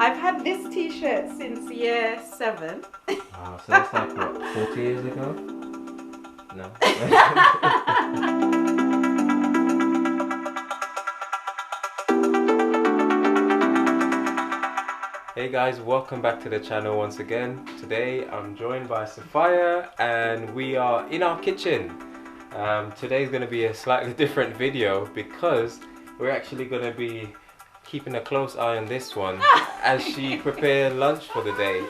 I've had this t-shirt since year 7. Wow, so that's like what, 40 years ago? No. Hey guys, welcome back to the channel once again. Today I'm joined by Sapphire and we are in our kitchen. Today's going to be a slightly different video because we're actually going to be keeping a close eye on this one as she prepared lunch for the day.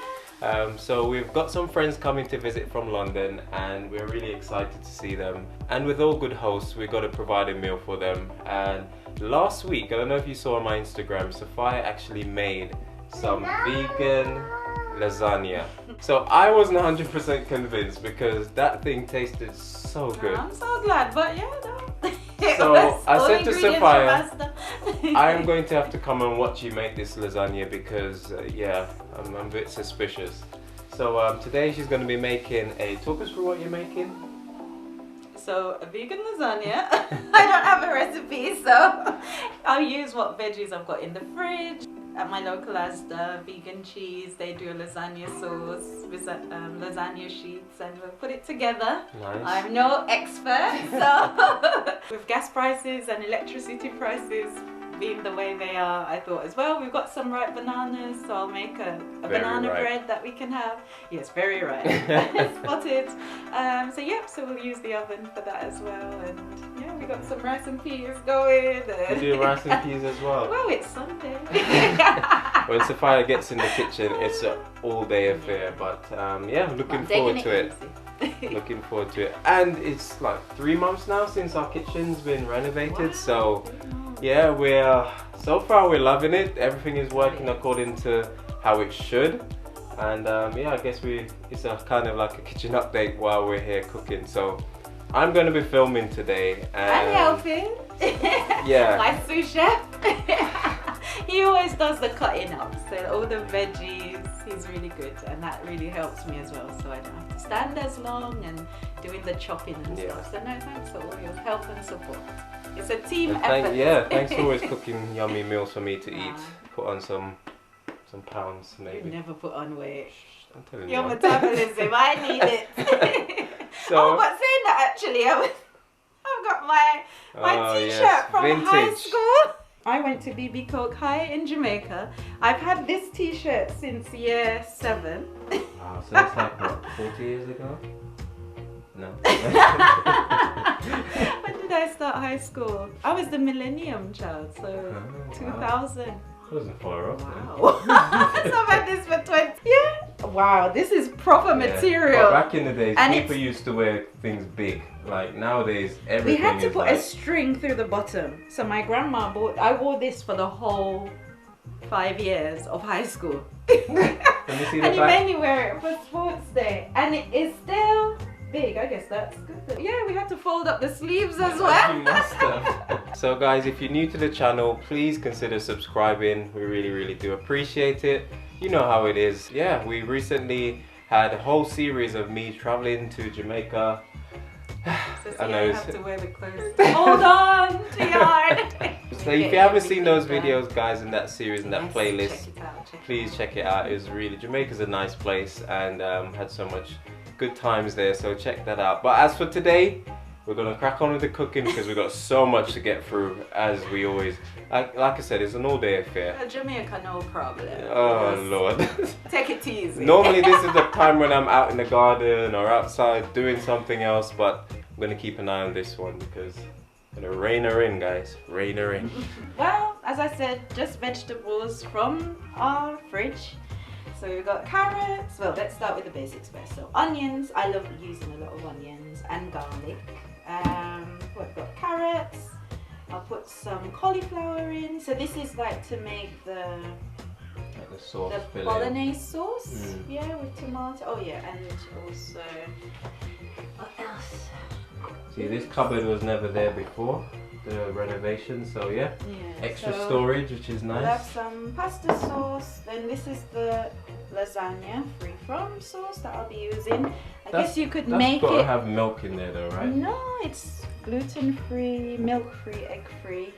So we've got some friends coming to visit from London and we're really excited to see them. And with all good hosts, we've got to provide a meal for them. And last week, I don't know if you saw on my Instagram, Sapphire actually made some vegan lasagna. So I wasn't 100% convinced because that thing tasted so good. I'm so glad, but yeah, no. So I said to Sapphire, I'm going to have to come and watch you make this lasagna because yeah, I'm a bit suspicious. So today she's going to be making talk us through what you're making. So a vegan lasagna. I don't have a recipe, so I'll use what veggies I've got in the fridge. At my local Asda, vegan cheese, they do a lasagna sauce with lasagna sheets and we'll put it together. Nice. I'm no expert, so with gas prices and electricity prices being the way they are, I thought as well, we've got some ripe bananas, so I'll make a banana bread that we can have. Yes, very ripe. Spotted. So yeah, so we'll use the oven for that as well. And yeah, we got some rice and peas going. You do rice and peas as well? Well, it's Sunday. When Sapphire gets in the kitchen, it's an all-day affair. But yeah, looking forward to it. Looking forward to it. And it's like 3 months now since our kitchen's been renovated. Wow. So yeah, so far we're loving it. Everything is working according to how it should. And yeah, I guess it's a kind of like a kitchen update while we're here cooking. So I'm going to be filming today. And helping. Yeah. My sous-chef. He always does the cutting up. So all the veggies, he's really good. And that really helps me as well. So I don't have to stand as long and doing the chopping and stuff. So no, thanks for all your help and support. It's a team effort. Yeah, thanks for always cooking yummy meals for me to eat. Put on some pounds maybe. You never put on weight. I'm telling Your you. metabolism, I need it. So, oh, but saying that actually, I've got my t-shirt from vintage. high school. I went to BB Coke High in Jamaica. I've had this t-shirt since year 7. Wow, so that's like what, 40 years ago? No. When did I start high school? I was the millennium child, so 2000. It wasn't far off. Wow. So I've had this for 20. Yeah. Wow, this is proper material. But back in the days, and people used to wear things big. Like nowadays, everything. We had to put like a string through the bottom. So my grandma I wore this for the whole 5 years of high school. Let me see the and you back. made me wear it for sports day, and it is still big. I guess that's good. Yeah, we had to fold up the sleeves as well. You must have. So guys, if you're new to the channel, please consider subscribing. We really do appreciate it. You know how it is. Yeah, we recently had a whole series of me traveling to Jamaica. So I have to wear the clothes. Hold on to your heart. So if you haven't seen those videos, guys, in that series, in that playlist, please check it out. It's really, Jamaica's a nice place and had so much good times there, so check that out. But as for today, we're gonna crack on with the cooking because we've got so much to get through, as we always, like I said, it's an all-day affair. Jamaica, no problem. Oh Lord. Take it easy. Normally this is the time when I'm out in the garden or outside doing something else, but I'm gonna keep an eye on this one because I'm gonna rein her in, guys. Rein her in. Well, as I said, just vegetables from our fridge. So we've got carrots. Well, let's start with the basics first. So onions, I love using a lot of onions, and garlic. We've got carrots. I'll put some cauliflower in. So this is like to make the sauce, the bolognese sauce. Yeah, with tomato. Oh yeah, and also what else? See, this cupboard was never there before the renovation, so yeah, extra storage, which is nice. We'll have some pasta sauce. Then this is the lasagna free from sauce that I'll be using. I guess you could make it. That's got to have milk in there, though, right? No, it's gluten-free, milk-free, egg-free.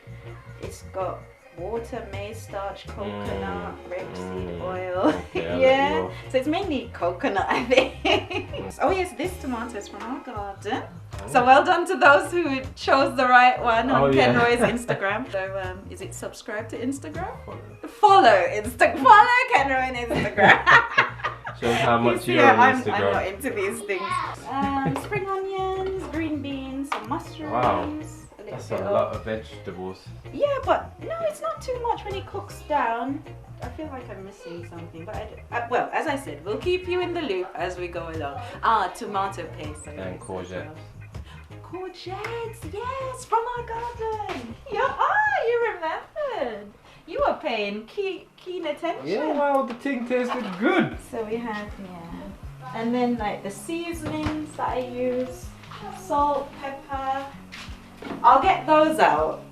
It's got water, maize starch, coconut, rapeseed So it's mainly coconut, I think. Oh yes, this tomato is from our garden. So well done to those who chose the right one on Ken Roy's Instagram. So is it subscribe to Instagram? Follow Ken Roy on Instagram. Shows how much you're on Instagram. I'm not into these things. Spring onions, green beans, some mushrooms. Wow, that's a lot of vegetables. Yeah, but no, it's not too much when it cooks down. I feel like I'm missing something, but well, as I said, we'll keep you in the loop as we go along. Tomato paste. And courgettes. Courgettes, yes, from our garden. Yeah, you remembered. You were paying keen attention. Yeah, well, the thing tasted good. So we have, and then like the seasonings that I use, salt, pepper. I'll get those out.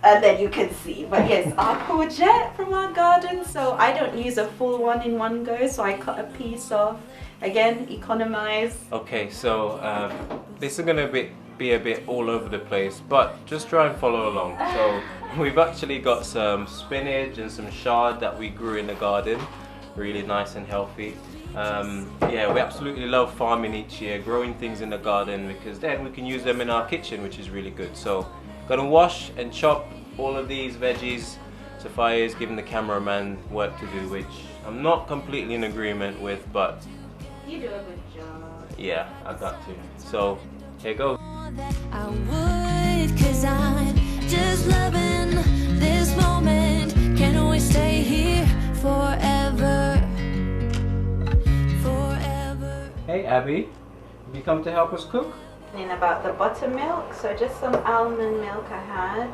And then you can see, but yes, our courgette from our garden. So I don't use a full one in one go, so I cut a piece off. Again, economize. Okay, so this is gonna be a bit all over the place, but just try and follow along. So we've actually got some spinach and some chard that we grew in the garden, really nice and healthy. Yeah, we absolutely love farming each year, growing things in the garden, because then we can use them in our kitchen, which is really good. So gonna wash and chop all of these veggies. Sapphire is giving the cameraman work to do, which I'm not completely in agreement with, but you do a good job. Yeah, I got to. So here goes. I would, 'cause I'm just loving this moment. Can we stay here forever? Forever. Hey Abby, have you come to help us cook? In about the buttermilk, so just some almond milk I had,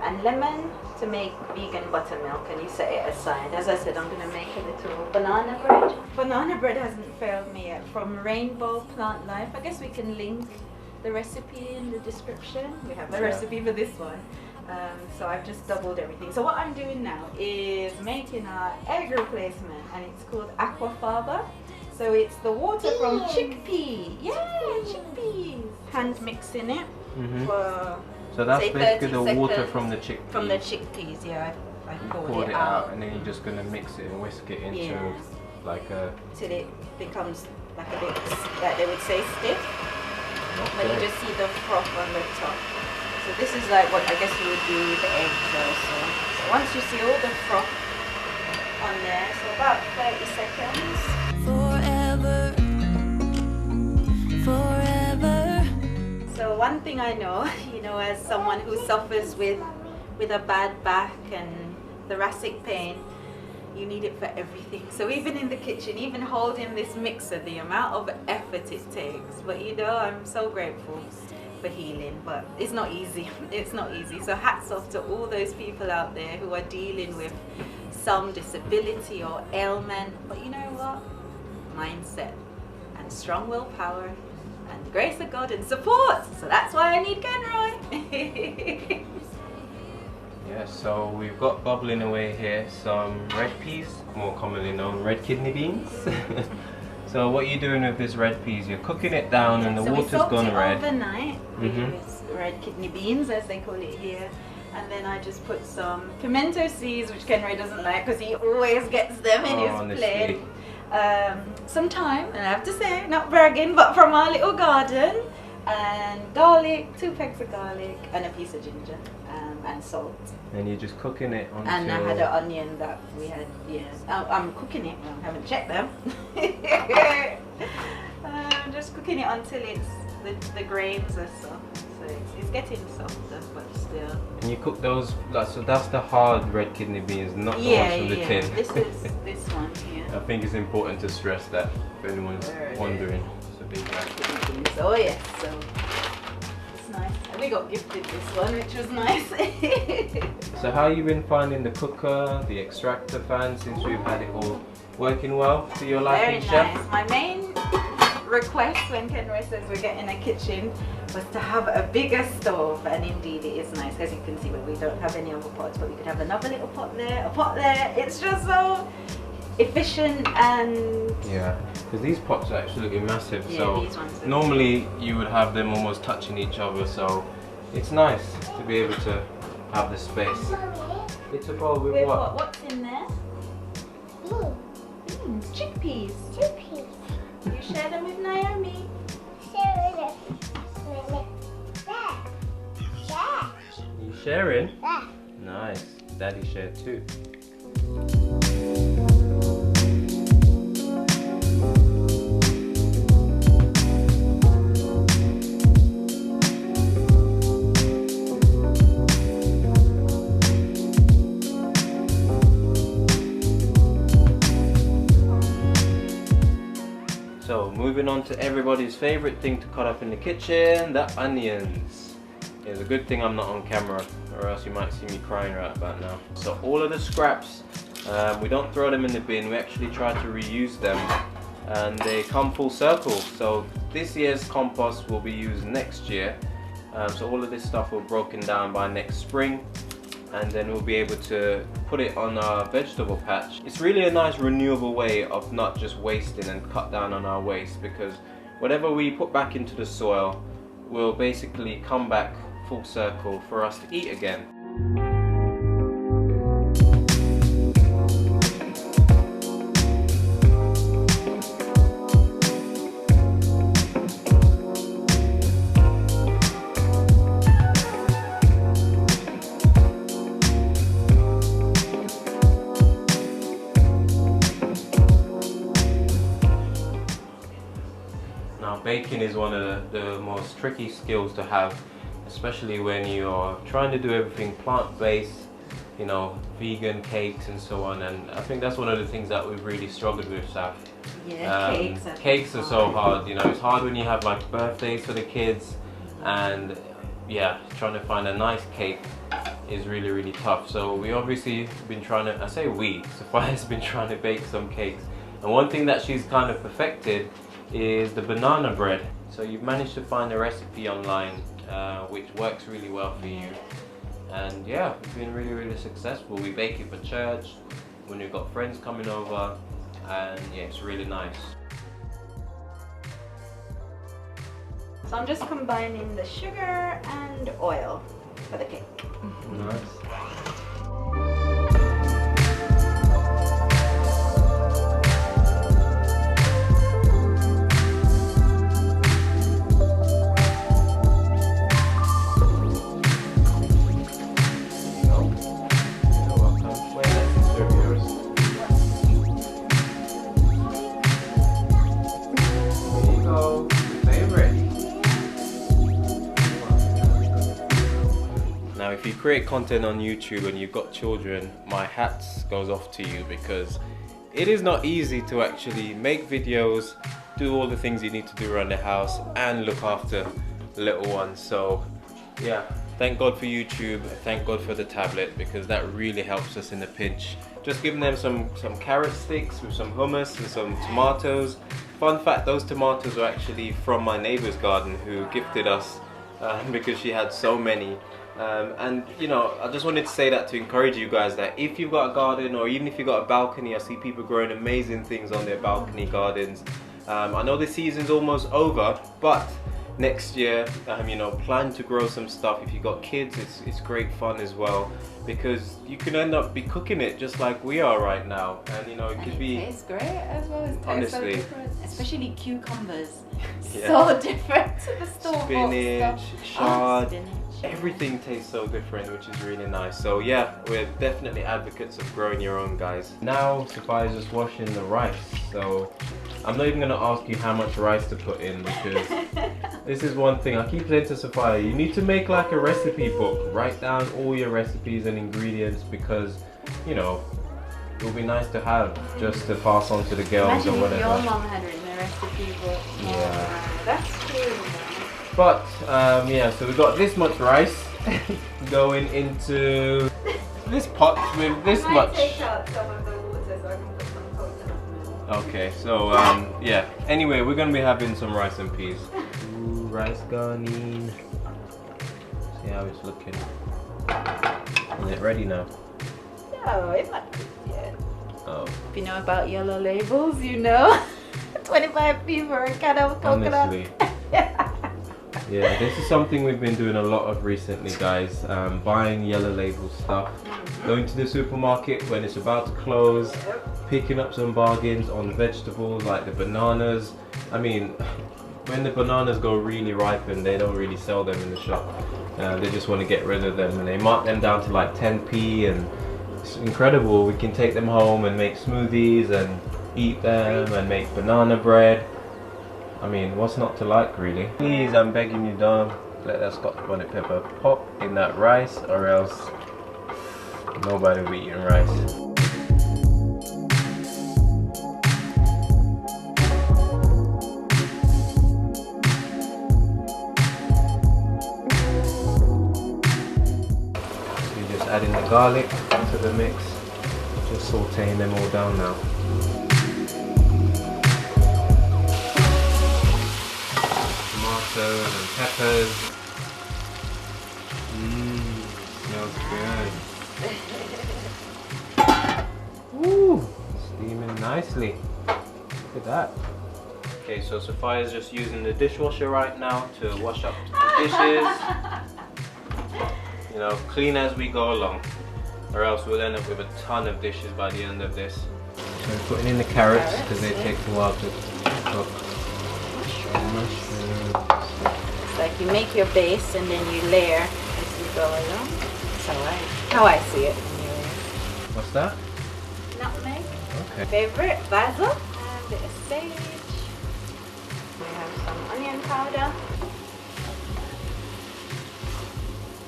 and lemon to make vegan buttermilk, and you set it aside. As I said, I'm going to make a little banana bread. Banana bread hasn't failed me yet, from Rainbow Plant Life. I guess we can link the recipe in the description. We have a recipe for this one. So I've just doubled everything. So what I'm doing now is making our egg replacement, and it's called aquafaba. So it's the water from chickpea. Yeah, chickpeas. Hand mixing it for, so that's say, basically the 30 water seconds from the chickpeas. From the chickpeas, yeah. I poured it out, and then you're just gonna mix it and whisk it into like a till it becomes like a bit, like they would say, stiff. But you just see the froth on the top. So this is like what I guess you would do with the eggs also. So once you see all the froth on there, so about 30 seconds. Forever, forever. So one thing I know, as someone who suffers with a bad back and thoracic pain, you need it for everything. So even in the kitchen, even holding this mixer, the amount of effort it takes. But I'm so grateful for healing, but it's not easy. It's not easy. So hats off to all those people out there who are dealing with some disability or ailment. But you know what? Mindset and strong willpower and the grace of God and support. So that's why I need Ken Roy. Yeah, so we've got bubbling away here some red peas, more commonly known red kidney beans. So what you're doing with this red peas, you're cooking it down and the water's gone red. Overnight. It's red kidney beans, as they call it here. And then I just put some pimento seeds, which Ken Roy doesn't like because he always gets them in his plate. Some thyme, and I have to say, not bragging, but from our little garden, and garlic, 2 pegs of garlic, and a piece of ginger, and salt. And you're just cooking it until... And I had an onion that we had, I'm cooking it, I haven't checked them. I'm just cooking it until it's the grains are soft. So it's getting softer, but still. And you cook those, so that's the hard red kidney beans, not the ones from the tin. This is this one here. I think it's important to stress that if anyone's wondering. It's a big bag. Oh yes, so it's nice. And we got gifted this one, which was nice. So how you been finding the cooker, the extractor fan, since we've had it all working well for your liking, chef? Very nice. My main request when Ken Roy says we're getting a kitchen was to have a bigger stove, and indeed it is nice. As you can see, we don't have any other pots, but we could have another little pot there, a pot there. It's just so efficient. And yeah, because these pots are absolutely massive, so these ones are normally you would have them almost touching each other, so it's nice to be able to have the space. It's a bowl with what? What's in there? piece? 2 pieces. You share them with Naomi. Share it. Share. You sharing? Share. Nice. Daddy shared too. So moving on to everybody's favorite thing to cut up in the kitchen, the onions. It's a good thing I'm not on camera, or else you might see me crying right about now. So all of the scraps, we don't throw them in the bin, we actually try to reuse them, and they come full circle. So this year's compost will be used next year. So all of this stuff will be broken down by next spring, and then we'll be able to put it on our vegetable patch. It's really a nice renewable way of not just wasting and cut down on our waste, because whatever we put back into the soil will basically come back full circle for us to eat again. Now baking is one of the most tricky skills to have, especially when you're trying to do everything plant-based, you know, vegan cakes and so on. And I think that's one of the things that we've really struggled with, Saf. Yeah, cakes are so hard. You know, it's hard when you have like birthdays for the kids, and yeah, trying to find a nice cake is really, really tough. So we obviously been trying to, I say we, Sophia's been trying to bake some cakes. And one thing that she's kind of perfected is the banana bread. So you've managed to find a recipe online which works really well for you, and yeah, it's been really, really successful. We bake it for church, when we've got friends coming over, and yeah, it's really nice. So I'm just combining the sugar and oil for the cake. Nice. Now if you create content on YouTube and you've got children, my hats goes off to you, because it is not easy to actually make videos, do all the things you need to do around the house, and look after little ones. So yeah, thank God for YouTube, thank God for the tablet, because that really helps us in the pinch. Just giving them some carrot sticks with some hummus and some tomatoes. Fun fact, those tomatoes are actually from my neighbor's garden, who gifted us because she had so many. And you know, I just wanted to say that to encourage you guys that if you've got a garden, or even if you've got a balcony, I see people growing amazing things on their balcony gardens. I know the season's almost over, but next year, you know, plan to grow some stuff. If you've got kids, it's great fun as well, because you can end up be cooking it just like we are right now, and you know, it could be. It tastes great as well. It tastes Honestly. so different, especially cucumbers. Yeah. So different to the store-bought Spinach, stuff. chard. Spinach. Everything tastes so different, which is really nice. So yeah, we're definitely advocates of growing your own, guys. Now Sophia's just washing the rice, so I'm not even going to ask you how much rice to put in, because this is one thing I keep saying to Sophia, you need to make like a recipe book, write down all your recipes and ingredients, because you know, it will be nice to have just to pass on to the girls. Imagine or whatever. if your mom had written a recipe book. Yeah. That's true. But yeah, so we've got this much rice going into this pot with this I might much. take out some of the water so I can put some coconut milk. Okay, so yeah. Anyway, we're gonna be having some rice and peas. Ooh, rice gone in. See how it's looking. Is it ready now? No, it's not cooked yet. Oh. If you know about yellow labels, you know. 25p for a can of coconut. Honestly. Yeah, this is something we've been doing a lot of recently, guys. Buying yellow label stuff. going to the supermarket when it's about to close, picking up some bargains on vegetables like the bananas. I mean, when the bananas go really ripen, they don't really sell them in the shop. They just want to get rid of them, and they mark them down to like 10p, and it's incredible. We can take them home and make smoothies and eat them and make banana bread. I mean, what's not to like, really? Please, I'm begging you, don't let that Scotch bonnet pepper pop in that rice, or else nobody will be eating rice. Adding the garlic to the mix, just sauteing them all down now. Tomatoes and peppers. Smells good. Woo, steaming nicely. Look at that. Okay, so Sophia's just using the dishwasher right now to wash up the dishes. You know, clean as we go along, or else we'll end up with a ton of dishes by the end of this. So I'm putting in the carrots because they take a while to cook. Mushrooms. It's like you make your base and then you layer as you go along. That's how I see it. What's that? Nutmeg. Okay. Favorite, basil, and a bit of sage. We have some onion powder.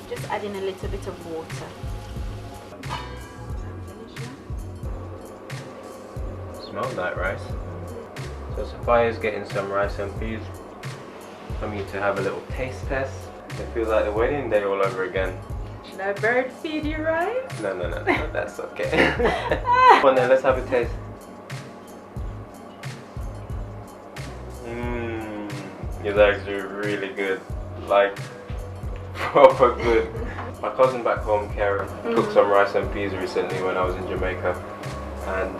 Just adding a little bit of water. Smells like rice. So Sophia's getting some rice and peas for me to have a little taste test. It feels like the wedding day all over again. Should I bird feed you rice? No, that's okay. Come on then, let's have a taste. It's actually really good. Like, proper good. My cousin back home, Karen, cooked some rice and peas recently when I was in Jamaica, and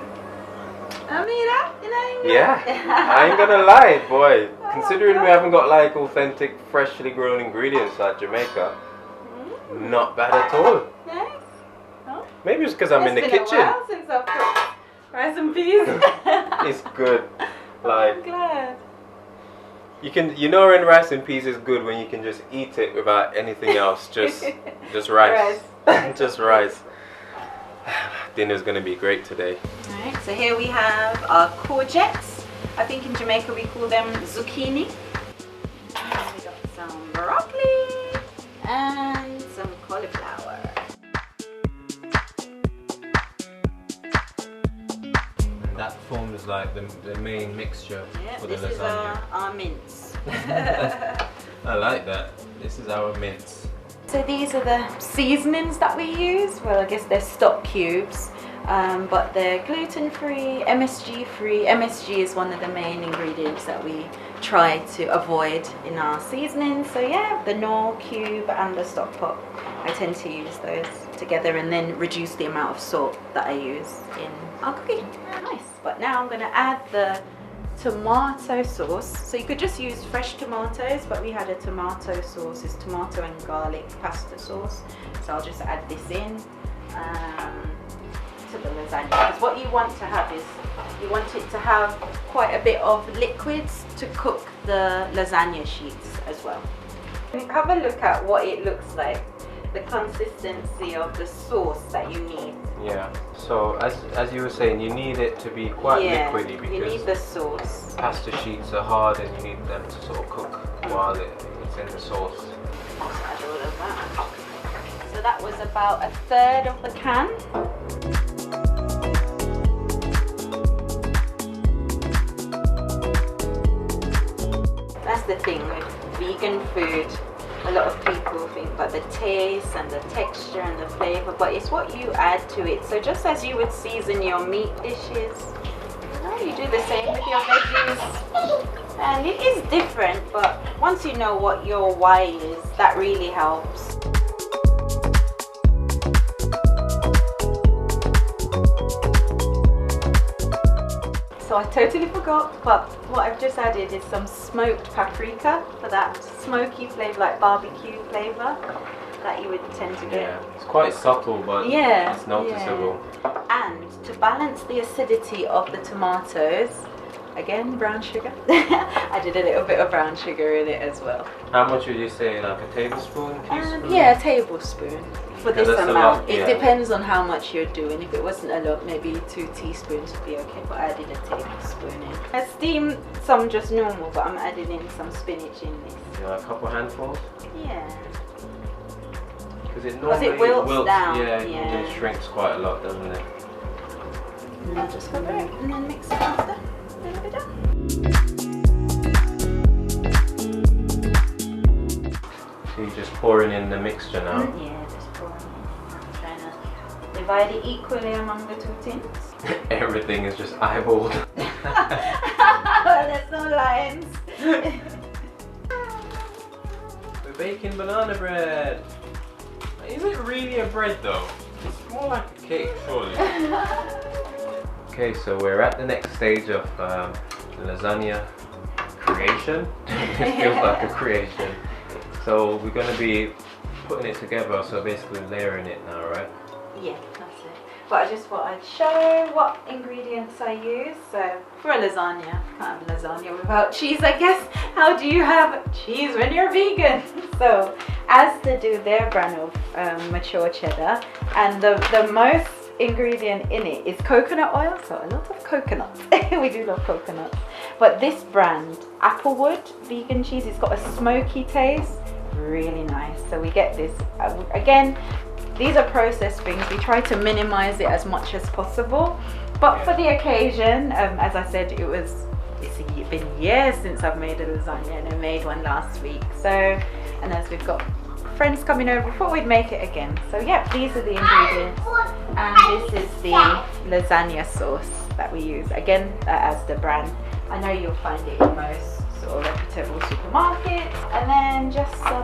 yeah, I ain't gonna lie, boy. Considering we haven't got like authentic, freshly grown ingredients like Jamaica, not bad at all. Nice. Oh. Maybe it's because I'm in the kitchen. It's been a while since I've cooked rice and peas. It's good. Like, I'm glad. you know when rice and peas is good when you can just eat it without anything else, just rice. Just rice. Dinner's gonna be great today. Alright, so here we have our courgettes. I think in Jamaica we call them zucchini. And we got some broccoli and some cauliflower. And that forms like the main mixture for the lasagna. This is our mince. I like that. This is our mince. So these are the seasonings that we use. Well, I guess they're stock cubes, but they're gluten-free, MSG-free. MSG is one of the main ingredients that we try to avoid in our seasonings. So yeah, the Knorr cube and the stock pot, I tend to use those together and then reduce the amount of salt that I use in our cooking. Nice. But now I'm going to add the tomato sauce. So you could just use fresh tomatoes, but we had a tomato sauce. It's tomato and garlic pasta sauce. So I'll just add this in to the lasagna. Because what you want to have is, you want it to have quite a bit of liquids to cook the lasagna sheets as well. Have a look at what it looks like, the consistency of the sauce that you need. Yeah, so as you were saying, you need it to be quite liquidy because you need the sauce. Pasta sheets are hard and you need them to sort of cook while it's in the sauce. Just add all of that. So that was about 1/3 of the can. That's the thing with vegan food. A lot of people think about the taste and the texture and the flavor, but it's what you add to it. So just as you would season your meat dishes, you do the same with your veggies. And it is different, but once you know what your why is, that really helps. So I totally forgot, but what I've just added is some smoked paprika for that smoky flavour, like barbecue flavour. that you would tend to get. Yeah, it's quite subtle, but Yeah, it's noticeable. And to balance the acidity of the tomatoes, again, brown sugar. I did a little bit of brown sugar in it as well. How much would you say, like a tablespoon? Teaspoon? Yeah, a tablespoon for this that's a amount. lot, It yeah. depends on how much you're doing. If it wasn't a lot, maybe 2 teaspoons would be okay, but I did a tablespoon in. I steamed some just normal, but I'm adding in some spinach in this. Yeah, a couple handfuls? Yeah. Because it normally it wilts down, yeah, yeah. it shrinks quite a lot, doesn't it? And then just cover it and then mix it after. Then it'll be done. So you're just pouring in the mixture now? Yeah, just pouring it. I'm trying to divide it equally among the 2 tins. Everything is just eyeballed. There's no lines. We're baking banana bread. Is it really a bread though? It's more like a cake, surely. Okay, so we're at the next stage of lasagna creation. It feels like a creation. So we're going to be putting it together, so basically layering it now, right? Yeah, that's it. But I just thought I'd show what ingredients I use. So for a lasagna, can't have lasagna without cheese, I guess. How do you have cheese when you're vegan? So Asda do their brand of mature cheddar, and the most ingredient in it is coconut oil, so a lot of coconuts. We do love coconuts. But this brand, Applewood vegan cheese, it's got a smoky taste, really nice. So we get this, again, these are processed things. We try to minimize it as much as possible. But for the occasion, as I said, it's been years since I've made a lasagna, and I made one last week. So, and as we've got friends coming over, thought we'd make it again. So yeah, these are the ingredients, and this is the lasagna sauce that we use. Again, as the brand, I know you'll find it in most sort of reputable supermarkets. And then just some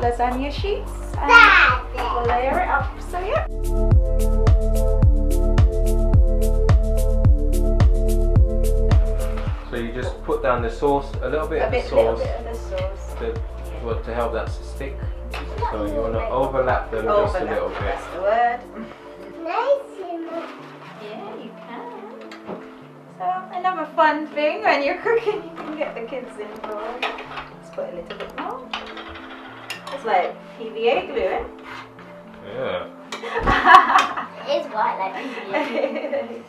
lasagna sheets, and we'll layer it up. So yeah. So you just put down the sauce, a little bit of the sauce, to help that stick. So you want to overlap them just a little bit. That's the word. Nice. Yeah, you can. So another fun thing when you're cooking, you can get the kids involved. Let's put a little bit more. It's like PVA glue, eh? Yeah. It's white like PVA.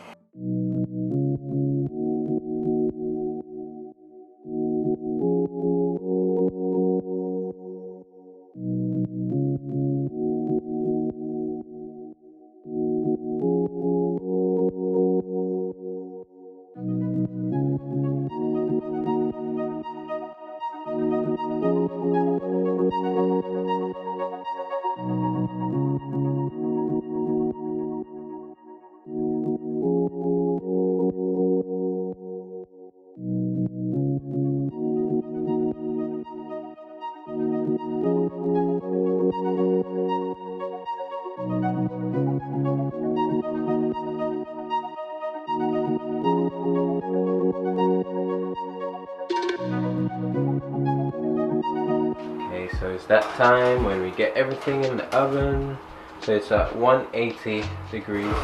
Okay, so it's that time when we get everything in the oven. So it's at 180 degrees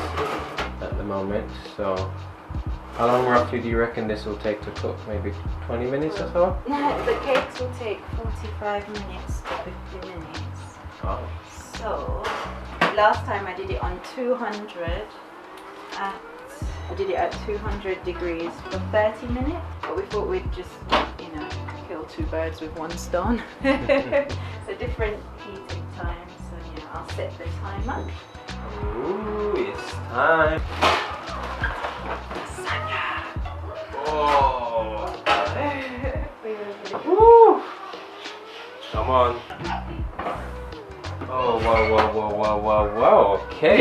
at the moment. So how long roughly do you reckon this will take to cook? Maybe 20 minutes or so? The cakes will take 45 minutes to 50 minutes. Oh. So last time I did it on 200 at 200 degrees for 30 minutes, but we thought we'd just, kill 2 birds with 1 stone. So different heating times. So yeah, I'll set the timer. Ooh, it's time. Oh. Woo. Come on. Oh, whoa. Okay.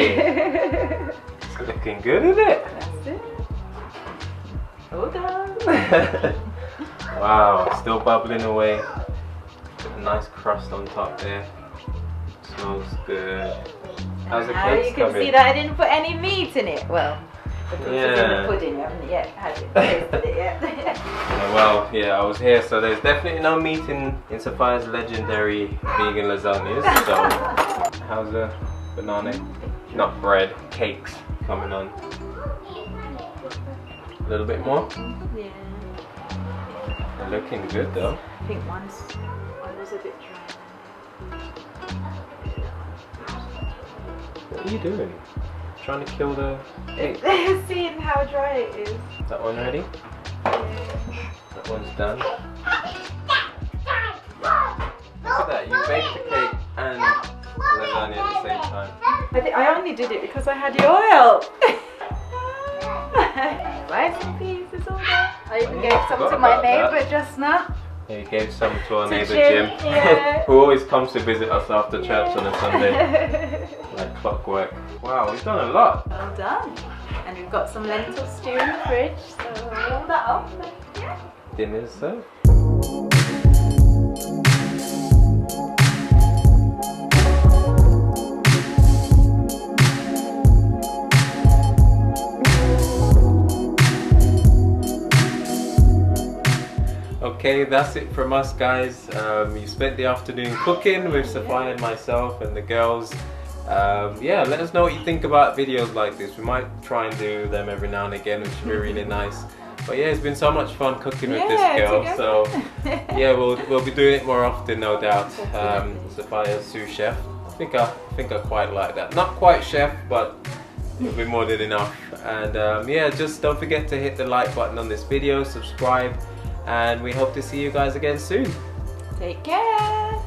It's looking good, isn't it? That's it. Hold on. Wow, still bubbling away. Got a nice crust on top there. Smells good. How's the Now cakes you can coming? see that I didn't put any meat in it. Well, The proof is in the pudding. We haven't yet had it, tasted it yet. Well, yeah, I was here, so there's definitely no meat in Sapphire's legendary vegan lasagnas. So, how's the banana, not bread, cakes coming on? A little bit more? Yeah. They're looking good though. I think one was a bit dry. What are you doing? Trying to kill the cake? Seeing how dry it is. That one ready? Yeah. That one's done. Look at that, you baked the cake and lasagna at the same time. I only did it because I had the oil. Rice and peas is all there. I even gave some to my neighbour just now. Yeah, you gave some to our neighbour Jim, Jim, yeah. who always comes to visit us after church on a Sunday. Like clockwork. Wow, we've done a lot. Well done. And we've got some lentil stew in the fridge, so warm that up. Yeah. Dinner's served. Okay, that's it from us, guys. You spent the afternoon cooking with Sapphire and myself and the girls. Yeah, let us know what you think about videos like this. We might try and do them every now and again, which would be really nice. But yeah, it's been so much fun cooking with this girl. Together. So yeah, we'll be doing it more often, no doubt. Sapphire's sous-chef. I think I quite like that. Not quite chef, but it'll be more than enough. And yeah, just don't forget to hit the like button on this video, subscribe, and we hope to see you guys again soon. Take care.